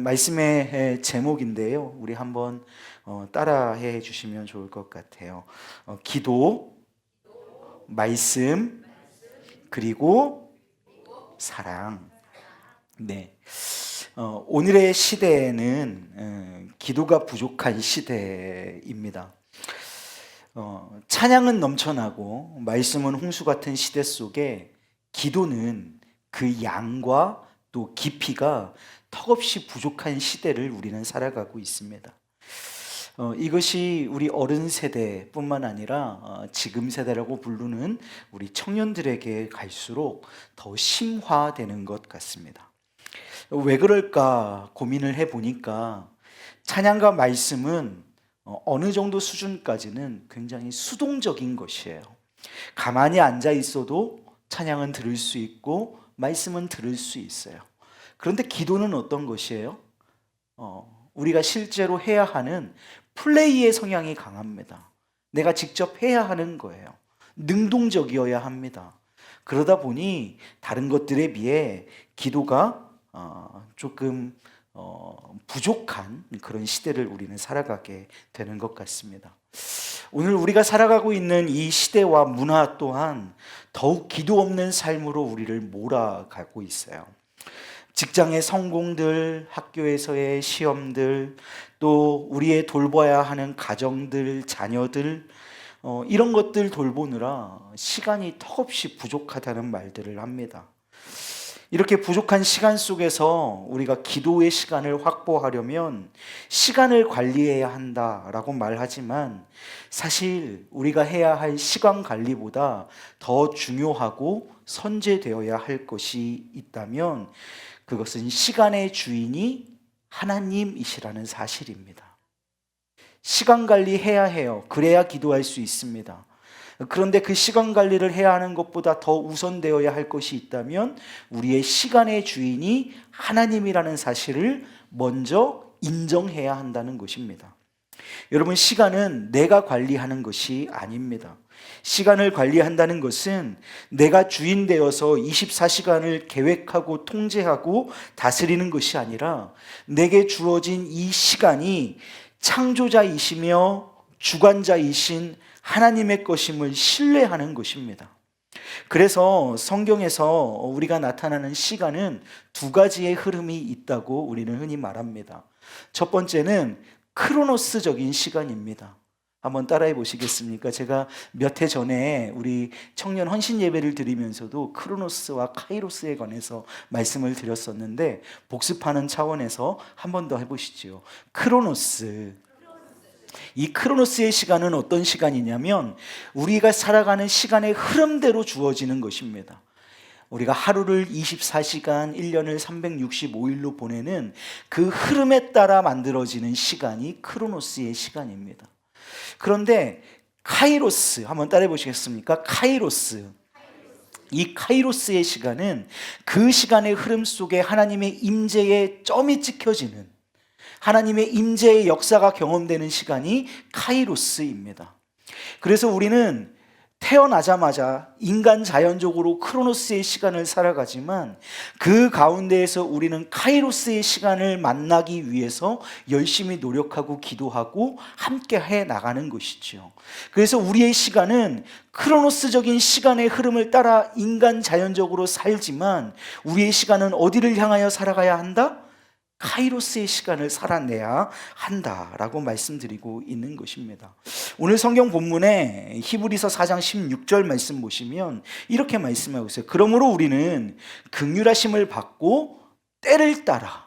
말씀의 제목인데요. 우리 한번 따라해 주시면 좋을 것 같아요. 기도, 말씀, 그리고 사랑. 네. 오늘의 시대에는 기도가 부족한 시대입니다. 찬양은 넘쳐나고 말씀은 홍수 같은 시대 속에 기도는 그 양과 또 깊이가 턱없이 부족한 시대를 우리는 살아가고 있습니다. 이것이 우리 어른 세대뿐만 아니라 지금 세대라고 부르는 우리 청년들에게 갈수록 더 심화되는 것 같습니다. 왜 그럴까 고민을 해보니까 찬양과 말씀은 어느 정도 수준까지는 굉장히 수동적인 것이에요. 가만히 앉아 있어도 찬양은 들을 수 있고 말씀은 들을 수 있어요. 그런데 기도는 어떤 것이에요? 우리가 실제로 해야 하는 플레이의 성향이 강합니다. 내가 직접 해야 하는 거예요. 능동적이어야 합니다. 그러다 보니 다른 것들에 비해 기도가 조금 부족한 그런 시대를 우리는 살아가게 되는 것 같습니다. 오늘 우리가 살아가고 있는 이 시대와 문화 또한 더욱 기도 없는 삶으로 우리를 몰아가고 있어요. 직장의 성공들, 학교에서의 시험들, 또 우리의 돌봐야 하는 가정들, 자녀들, 이런 것들 돌보느라 시간이 턱없이 부족하다는 말들을 합니다. 이렇게 부족한 시간 속에서 우리가 기도의 시간을 확보하려면 시간을 관리해야 한다라고 말하지만 사실 우리가 해야 할 시간 관리보다 더 중요하고 선제되어야 할 것이 있다면 그것은 시간의 주인이 하나님이시라는 사실입니다. 시간 관리해야 해요. 그래야 기도할 수 있습니다. 그런데 그 시간 관리를 해야 하는 것보다 더 우선되어야 할 것이 있다면 우리의 시간의 주인이 하나님이라는 사실을 먼저 인정해야 한다는 것입니다. 여러분, 시간은 내가 관리하는 것이 아닙니다. 시간을 관리한다는 것은 내가 주인 되어서 24시간을 계획하고 통제하고 다스리는 것이 아니라 내게 주어진 이 시간이 창조자이시며 주관자이신 하나님의 것임을 신뢰하는 것입니다. 그래서 성경에서 우리가 나타나는 시간은 두 가지의 흐름이 있다고 우리는 흔히 말합니다. 첫 번째는 크로노스적인 시간입니다. 한번 따라해 보시겠습니까? 제가 몇 해 전에 우리 청년 헌신 예배를 드리면서도 크로노스와 카이로스에 관해서 말씀을 드렸었는데 복습하는 차원에서 한 번 더 해보시죠. 크로노스. 이 크로노스의 시간은 어떤 시간이냐면 우리가 살아가는 시간의 흐름대로 주어지는 것입니다. 우리가 하루를 24시간, 1년을 365일로 보내는 그 흐름에 따라 만들어지는 시간이 크로노스의 시간입니다. 그런데 카이로스, 한번 따라해 보시겠습니까? 카이로스. 이 카이로스의 시간은 그 시간의 흐름 속에 하나님의 임재의 점이 찍혀지는, 하나님의 임재의 역사가 경험되는 시간이 카이로스입니다. 그래서 우리는 태어나자마자 인간 자연적으로 크로노스의 시간을 살아가지만 그 가운데에서 우리는 카이로스의 시간을 만나기 위해서 열심히 노력하고 기도하고 함께 해 나가는 것이죠. 그래서 우리의 시간은 크로노스적인 시간의 흐름을 따라 인간 자연적으로 살지만 우리의 시간은 어디를 향하여 살아가야 한다? 카이로스의 시간을 살아내야 한다라고 말씀드리고 있는 것입니다. 오늘 성경 본문에 히브리서 4장 16절 말씀 보시면 이렇게 말씀하고 있어요. 그러므로 우리는 긍휼하심을 받고 때를 따라.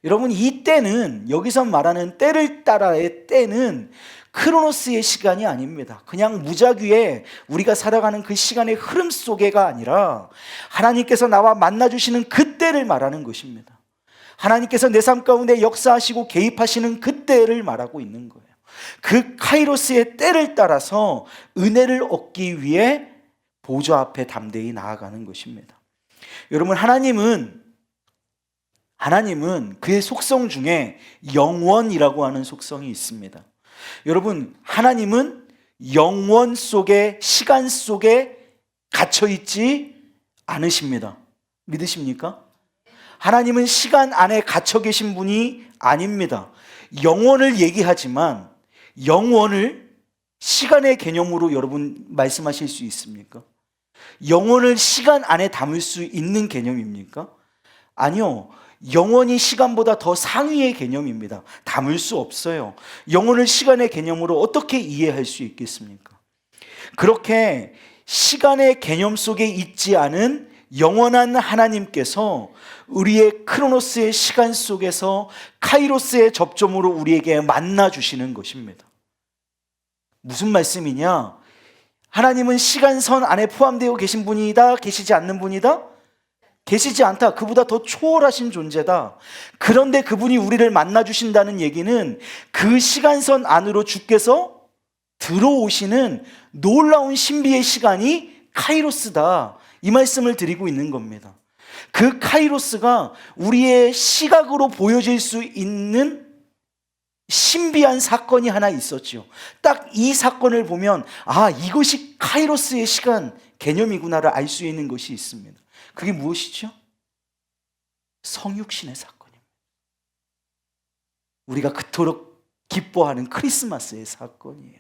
여러분, 이 때는, 여기서 말하는 때를 따라의 때는 크로노스의 시간이 아닙니다. 그냥 무작위에 우리가 살아가는 그 시간의 흐름 속에가 아니라 하나님께서 나와 만나주시는 그 때를 말하는 것입니다. 하나님께서 내 삶 가운데 역사하시고 개입하시는 그때를 말하고 있는 거예요. 그 카이로스의 때를 따라서 은혜를 얻기 위해 보좌 앞에 담대히 나아가는 것입니다. 여러분, 하나님은 그의 속성 중에 영원이라고 하는 속성이 있습니다. 여러분, 하나님은 영원 속에, 시간 속에 갇혀있지 않으십니다. 믿으십니까? 하나님은 시간 안에 갇혀 계신 분이 아닙니다. 영원을 얘기하지만 영원을 시간의 개념으로 여러분 말씀하실 수 있습니까? 영원을 시간 안에 담을 수 있는 개념입니까? 아니요. 영원이 시간보다 더 상위의 개념입니다. 담을 수 없어요. 영원을 시간의 개념으로 어떻게 이해할 수 있겠습니까? 그렇게 시간의 개념 속에 있지 않은 영원한 하나님께서 우리의 크로노스의 시간 속에서 카이로스의 접점으로 우리에게 만나 주시는 것입니다. 무슨 말씀이냐? 하나님은 시간선 안에 포함되어 계신 분이다, 계시지 않는 분이다? 계시지 않다. 그보다 더 초월하신 존재다. 그런데 그분이 우리를 만나 주신다는 얘기는 그 시간선 안으로 주께서 들어오시는 놀라운 신비의 시간이 카이로스다. 이 말씀을 드리고 있는 겁니다. 그 카이로스가 우리의 시각으로 보여질 수 있는 신비한 사건이 하나 있었죠. 딱 이 사건을 보면 이것이 카이로스의 시간 개념이구나를 알 수 있는 것이 있습니다. 그게 무엇이죠? 성육신의 사건입니다. 우리가 그토록 기뻐하는 크리스마스의 사건이에요.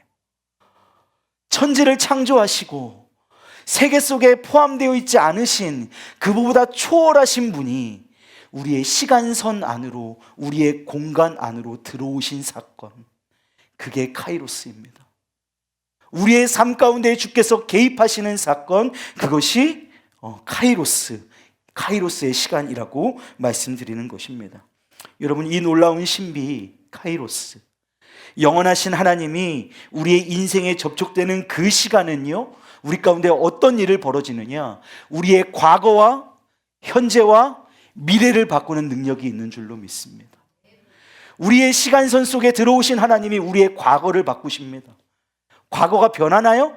천지를 창조하시고 세계 속에 포함되어 있지 않으신 그보다 초월하신 분이 우리의 시간선 안으로, 우리의 공간 안으로 들어오신 사건, 그게 카이로스입니다. 우리의 삶 가운데 주께서 개입하시는 사건, 그것이 카이로스의 시간이라고 말씀드리는 것입니다. 여러분, 이 놀라운 신비 카이로스, 영원하신 하나님이 우리의 인생에 접촉되는 그 시간은요, 우리 가운데 어떤 일을 벌어지느냐, 우리의 과거와 현재와 미래를 바꾸는 능력이 있는 줄로 믿습니다. 우리의 시간선 속에 들어오신 하나님이 우리의 과거를 바꾸십니다. 과거가 변하나요?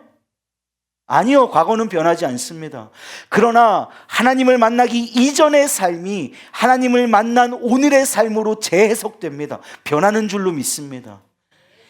아니요, 과거는 변하지 않습니다. 그러나 하나님을 만나기 이전의 삶이 하나님을 만난 오늘의 삶으로 재해석됩니다. 변하는 줄로 믿습니다.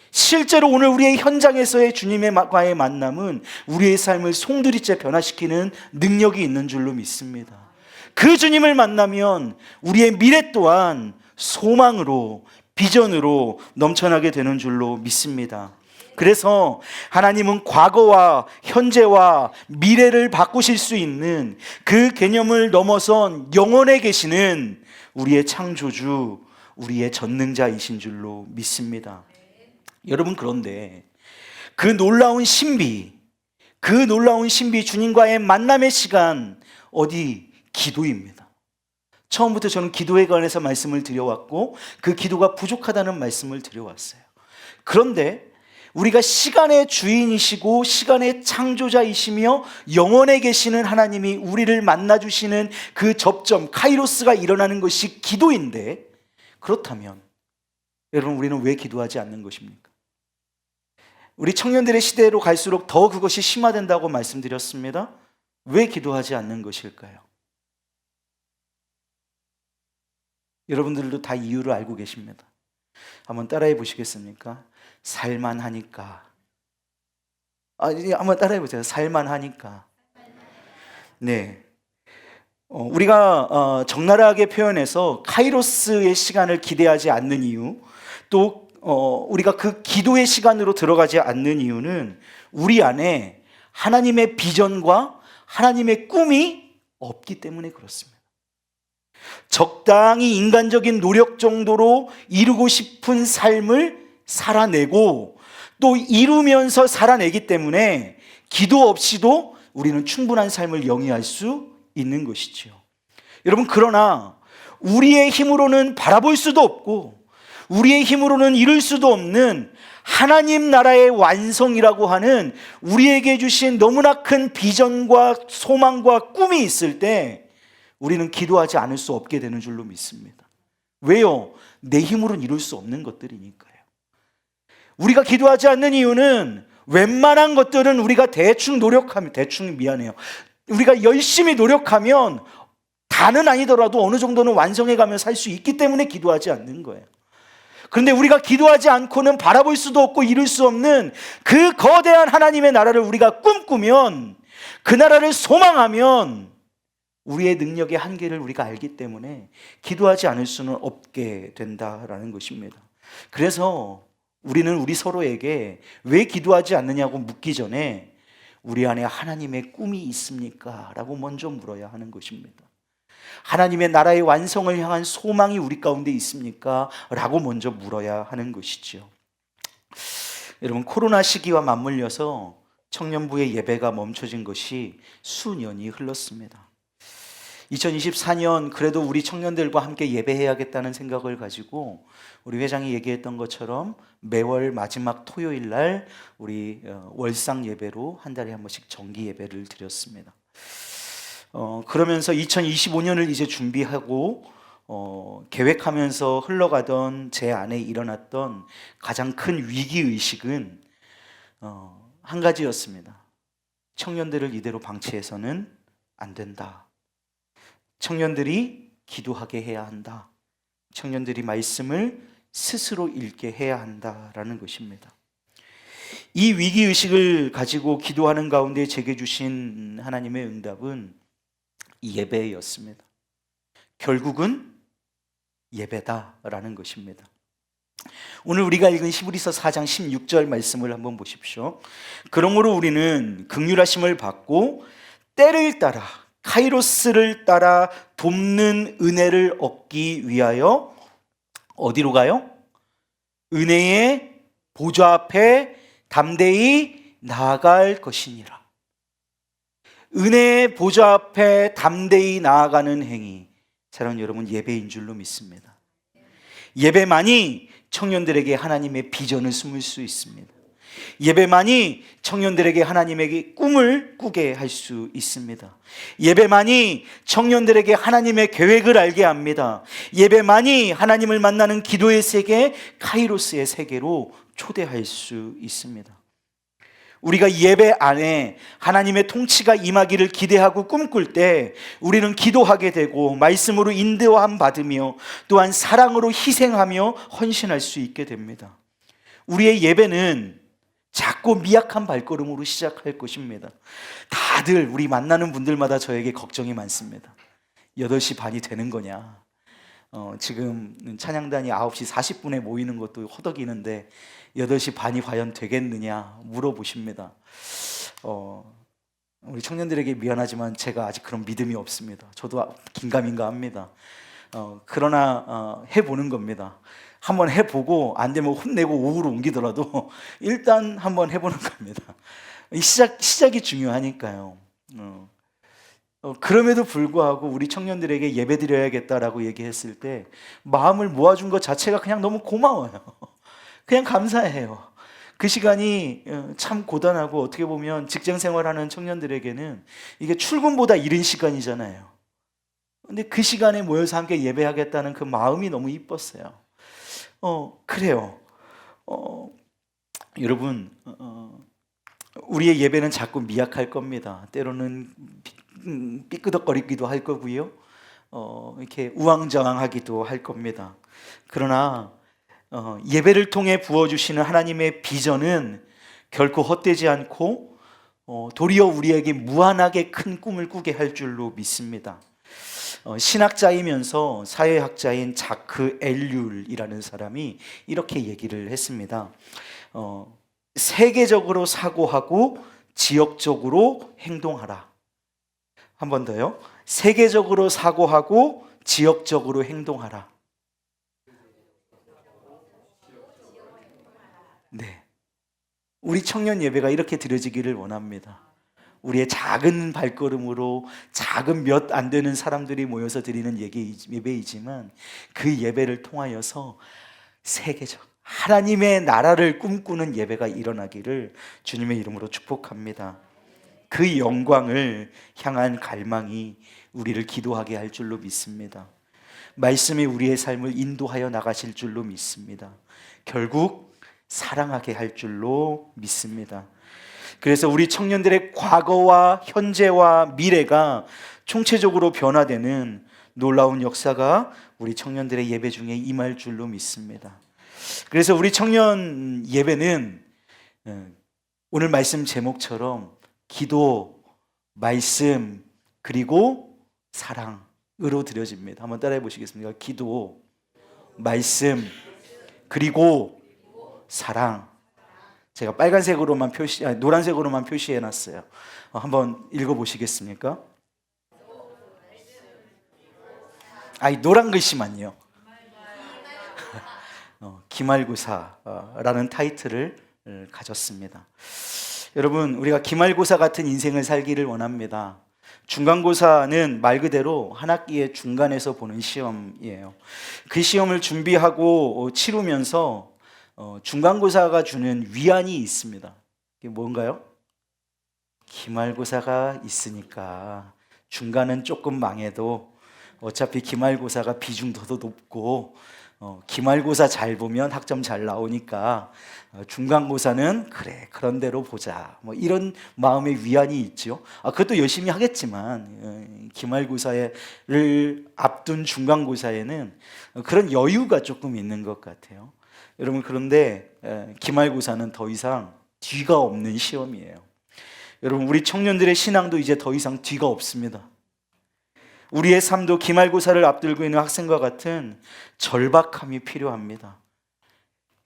실제로 오늘 우리의 현장에서의 주님과의 만남은 우리의 삶을 송두리째 변화시키는 능력이 있는 줄로 믿습니다. 그 주님을 만나면 우리의 미래 또한 소망으로, 비전으로 넘쳐나게 되는 줄로 믿습니다. 그래서 하나님은 과거와 현재와 미래를 바꾸실 수 있는 그 개념을 넘어선 영원에 계시는 우리의 창조주, 우리의 전능자이신 줄로 믿습니다. 여러분, 그런데 그 놀라운 신비, 주님과의 만남의 시간, 어디? 기도입니다. 처음부터 저는 기도에 관해서 말씀을 드려왔고 그 기도가 부족하다는 말씀을 드려왔어요. 그런데 우리가 시간의 주인이시고 시간의 창조자이시며 영원에 계시는 하나님이 우리를 만나주시는 그 접점, 카이로스가 일어나는 것이 기도인데, 그렇다면 여러분, 우리는 왜 기도하지 않는 것입니까? 우리 청년들의 시대로 갈수록 더 그것이 심화된다고 말씀드렸습니다. 왜 기도하지 않는 것일까요? 여러분들도 다 이유를 알고 계십니다. 한번 따라해 보시겠습니까? 살만하니까. 한번 따라해 보세요. 살만하니까. 네. 우리가 적나라하게 표현해서 카이로스의 시간을 기대하지 않는 이유, 또 우리가 그 기도의 시간으로 들어가지 않는 이유는 우리 안에 하나님의 비전과 하나님의 꿈이 없기 때문에 그렇습니다. 적당히 인간적인 노력 정도로 이루고 싶은 삶을 살아내고 또 이루면서 살아내기 때문에 기도 없이도 우리는 충분한 삶을 영위할 수 있는 것이죠. 여러분, 그러나 우리의 힘으로는 바라볼 수도 없고 우리의 힘으로는 이룰 수도 없는 하나님 나라의 완성이라고 하는 우리에게 주신 너무나 큰 비전과 소망과 꿈이 있을 때 우리는 기도하지 않을 수 없게 되는 줄로 믿습니다. 왜요? 내 힘으로는 이룰 수 없는 것들이니까요. 우리가 기도하지 않는 이유는 웬만한 것들은 우리가 우리가 열심히 노력하면 다는 아니더라도 어느 정도는 완성해가며 살 수 있기 때문에 기도하지 않는 거예요. 그런데 우리가 기도하지 않고는 바라볼 수도 없고 이룰 수 없는 그 거대한 하나님의 나라를 우리가 꿈꾸면, 그 나라를 소망하면 우리의 능력의 한계를 우리가 알기 때문에 기도하지 않을 수는 없게 된다라는 것입니다. 그래서 우리는 우리 서로에게 왜 기도하지 않느냐고 묻기 전에 우리 안에 하나님의 꿈이 있습니까? 라고 먼저 물어야 하는 것입니다. 하나님의 나라의 완성을 향한 소망이 우리 가운데 있습니까? 라고 먼저 물어야 하는 것이죠. 여러분, 코로나 시기와 맞물려서 청년부의 예배가 멈춰진 것이 수년이 흘렀습니다. 2024년 그래도 우리 청년들과 함께 예배해야겠다는 생각을 가지고 우리 회장이 얘기했던 것처럼 매월 마지막 토요일 날 우리 월상 예배로 한 달에 한 번씩 정기 예배를 드렸습니다. 그러면서 2025년을 이제 준비하고 계획하면서 흘러가던 제 안에 일어났던 가장 큰 위기의식은 한 가지였습니다. 청년들을 이대로 방치해서는 안 된다. 청년들이 기도하게 해야 한다. 청년들이 말씀을 스스로 읽게 해야 한다라는 것입니다. 이 위기의식을 가지고 기도하는 가운데 제게 주신 하나님의 응답은 예배였습니다. 결국은 예배다라는 것입니다. 오늘 우리가 읽은 히브리서 4장 16절 말씀을 한번 보십시오. 그러므로 우리는 긍휼하심을 받고 때를 따라 카이로스를 따라 돕는 은혜를 얻기 위하여 어디로 가요? 은혜의 보좌 앞에 담대히 나아갈 것이니라. 은혜의 보좌 앞에 담대히 나아가는 행위, 사랑하는 여러분, 예배인 줄로 믿습니다. 예배만이 청년들에게 하나님의 비전을 숨을 수 있습니다. 예배만이 청년들에게 하나님에게 꿈을 꾸게 할 수 있습니다. 예배만이 청년들에게 하나님의 계획을 알게 합니다. 예배만이 하나님을 만나는 기도의 세계, 카이로스의 세계로 초대할 수 있습니다. 우리가 예배 안에 하나님의 통치가 임하기를 기대하고 꿈꿀 때 우리는 기도하게 되고 말씀으로 인도함 받으며 또한 사랑으로 희생하며 헌신할 수 있게 됩니다. 우리의 예배는 작고 미약한 발걸음으로 시작할 것입니다. 다들 우리 만나는 분들마다 저에게 걱정이 많습니다. 8시 반이 되는 거냐? 지금 찬양단이 9시 40분에 모이는 것도 허덕이는데 8시 반이 과연 되겠느냐 물어보십니다. 우리 청년들에게 미안하지만 제가 아직 그런 믿음이 없습니다. 저도 긴가민가합니다. 그러나 해보는 겁니다. 한번 해보고 안 되면 혼내고 오후로 옮기더라도 일단 한번 해보는 겁니다. 시작이 중요하니까요. 그럼에도 불구하고 우리 청년들에게 예배 드려야겠다라고 얘기했을 때 마음을 모아준 것 자체가 그냥 너무 고마워요. 그냥 감사해요. 그 시간이 참 고단하고 어떻게 보면 직장 생활하는 청년들에게는 이게 출근보다 이른 시간이잖아요. 근데 그 시간에 모여서 함께 예배하겠다는 그 마음이 너무 이뻤어요. 그래요. 여러분, 우리의 예배는 자꾸 미약할 겁니다. 때로는 삐끄덕거리기도 할 거고요. 이렇게 우왕좌왕하기도 할 겁니다. 그러나 예배를 통해 부어주시는 하나님의 비전은 결코 헛되지 않고 도리어 우리에게 무한하게 큰 꿈을 꾸게 할 줄로 믿습니다. 신학자이면서 사회학자인 자크 엘률이라는 사람이 이렇게 얘기를 했습니다. 세계적으로 사고하고 지역적으로 행동하라. 한 번 더요. 세계적으로 사고하고 지역적으로 행동하라. 네, 우리 청년 예배가 이렇게 드려지기를 원합니다. 우리의 작은 발걸음으로 작은 몇 안 되는 사람들이 모여서 드리는 예배이지만 그 예배를 통하여서 세계적 하나님의 나라를 꿈꾸는 예배가 일어나기를 주님의 이름으로 축복합니다. 그 영광을 향한 갈망이 우리를 기도하게 할 줄로 믿습니다. 말씀이 우리의 삶을 인도하여 나가실 줄로 믿습니다. 결국 사랑하게 할 줄로 믿습니다. 그래서 우리 청년들의 과거와 현재와 미래가 총체적으로 변화되는 놀라운 역사가 우리 청년들의 예배 중에 임할 줄로 믿습니다. 그래서 우리 청년 예배는 오늘 말씀 제목처럼 기도, 말씀, 그리고 사랑으로 드려집니다. 한번 따라해 보시겠습니까? 기도, 말씀, 그리고 사랑. 제가 빨간색으로만 노란색으로만 표시해 놨어요. 한번 읽어 보시겠습니까? 노란 글씨만요. 기말고사라는 타이틀을 가졌습니다. 여러분, 우리가 기말고사 같은 인생을 살기를 원합니다. 중간고사는 말 그대로 한 학기의 중간에서 보는 시험이에요. 그 시험을 준비하고 치르면서 중간고사가 주는 위안이 있습니다. 그게 뭔가요? 기말고사가 있으니까 중간은 조금 망해도 어차피 기말고사가 비중도 더 높고 기말고사 잘 보면 학점 잘 나오니까 중간고사는 그래 그런 대로 보자, 뭐 이런 마음의 위안이 있죠. 그것도 열심히 하겠지만 기말고사를 앞둔 중간고사에는 그런 여유가 조금 있는 것 같아요. 여러분, 그런데 기말고사는 더 이상 뒤가 없는 시험이에요. 여러분, 우리 청년들의 신앙도 이제 더 이상 뒤가 없습니다. 우리의 삶도 기말고사를 앞두고 있는 학생과 같은 절박함이 필요합니다.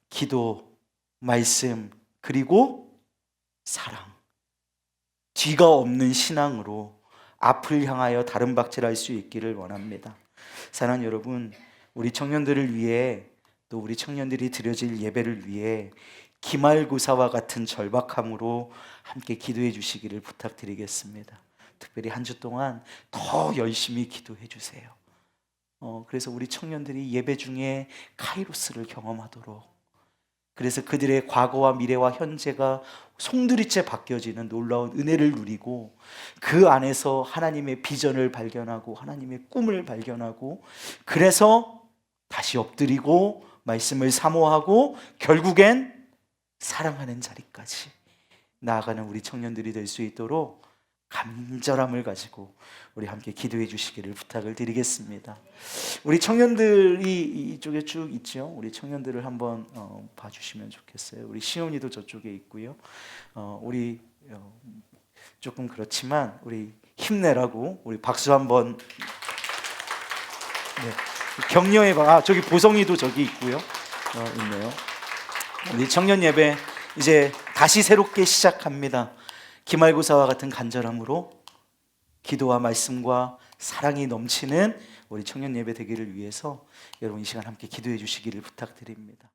기도, 말씀, 그리고 사랑. 뒤가 없는 신앙으로 앞을 향하여 다른 박질할 수 있기를 원합니다. 사랑하는 여러분, 우리 청년들을 위해, 또 우리 청년들이 드려질 예배를 위해 기말고사와 같은 절박함으로 함께 기도해 주시기를 부탁드리겠습니다. 특별히 한 주 동안 더 열심히 기도해 주세요. 그래서 우리 청년들이 예배 중에 카이로스를 경험하도록, 그래서 그들의 과거와 미래와 현재가 송두리째 바뀌어지는 놀라운 은혜를 누리고, 그 안에서 하나님의 비전을 발견하고 하나님의 꿈을 발견하고, 그래서 다시 엎드리고 말씀을 사모하고 결국엔 사랑하는 자리까지 나아가는 우리 청년들이 될 수 있도록 간절함을 가지고 우리 함께 기도해 주시기를 부탁을 드리겠습니다. 우리 청년들이 이쪽에 쭉 있죠. 우리 청년들을 한번 봐주시면 좋겠어요. 우리 시온이도 저쪽에 있고요. 우리 조금 그렇지만 우리 힘내라고 우리 박수 한번. 격려의 저기 보성이도 저기 있고요. 있네요. 우리 청년 예배 이제 다시 새롭게 시작합니다. 기말고사와 같은 간절함으로 기도와 말씀과 사랑이 넘치는 우리 청년 예배 되기를 위해서 여러분 이 시간 함께 기도해 주시기를 부탁드립니다.